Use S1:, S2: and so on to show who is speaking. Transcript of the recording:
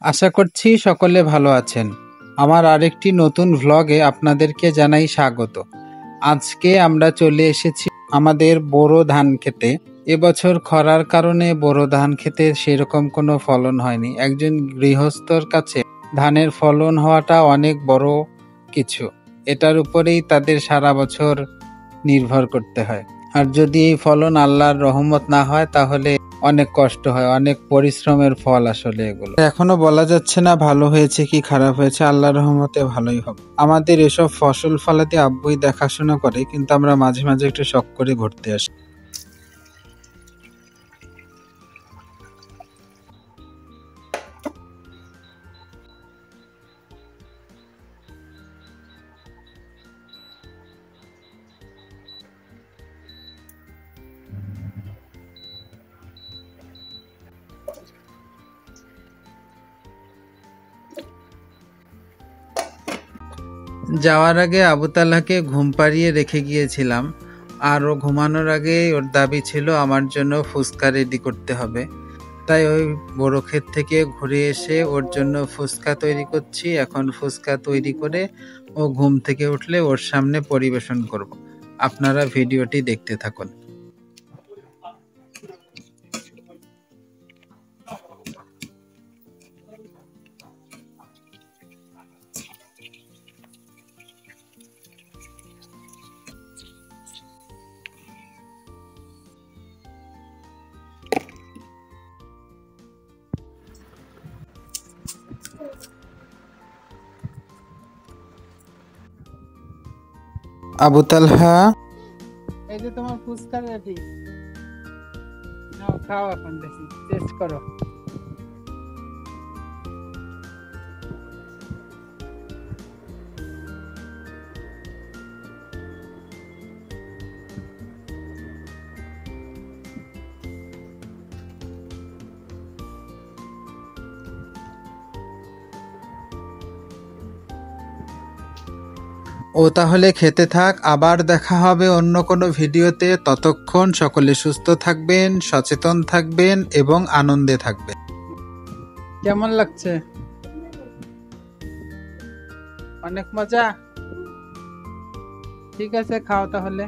S1: আশা করছি সকলে ভালো আছেন। আমার আরেকটি নতুন ভ্লগে আপনাদেরকে জানাই স্বাগত। আজকে আমরা চলে এসেছি আমাদের বোরো ধান খেতে। এবছর খরার কারণে বোরো ধান খেতে সেরকম কোনো ফলন হয়নি। একজন গৃহস্থর কাছে ধানের ফলন হওয়াটা অনেক বড় কিছু। এটার উপরেই তাদের সারা বছর নির্ভর করতে হয়। আর যদি এই ফলন আল্লাহর রহমত না হয় তাহলে অনেক কষ্ট হয়, অনেক পরিশ্রমের ফল আসলে এগুলো। এখনো বলা যাচ্ছে না ভালো হয়েছে কি খারাপ হয়েছে, আল্লাহর রহমতে ভালোই হবে। আমাদের এসব ফসল ফলাতে আব্বুই দেখাশোনা করে, কিন্তু আমরা মাঝে মাঝে একটু শখ করে ঘুরতে আসি। যাওয়ার আগে আবু তাল্লাহকে ঘুম পাড়িয়ে রেখে গিয়েছিলাম, আর ও ঘুমানোর আগে ওর দাবি ছিল আমার জন্য ফুচকা রেডি করতে হবে। তাই ওই বড় ক্ষেত থেকে ঘুরে এসে ওর জন্য ফুচকা তৈরি করছি। এখন ফুচকা তৈরি করে ও ঘুম থেকে উঠলে ওর সামনে পরিবেশন করব। আপনারা ভিডিওটি দেখতে থাকুন। আবু তালহা, এই যে তোমার ফুচকা রেডি, নাও খাও, এখন দেখি টেস্ট করো। ও তাহলে খেতে থাক, আবার দেখা হবে অন্য কোনো ভিডিওতে। ততক্ষণ সকলে সুস্থ থাকবেন, সচেতন থাকবেন এবং আনন্দে থাকবেন। কেমন লাগছে? অনেক মজা। ঠিক আছে, খাও তাহলে।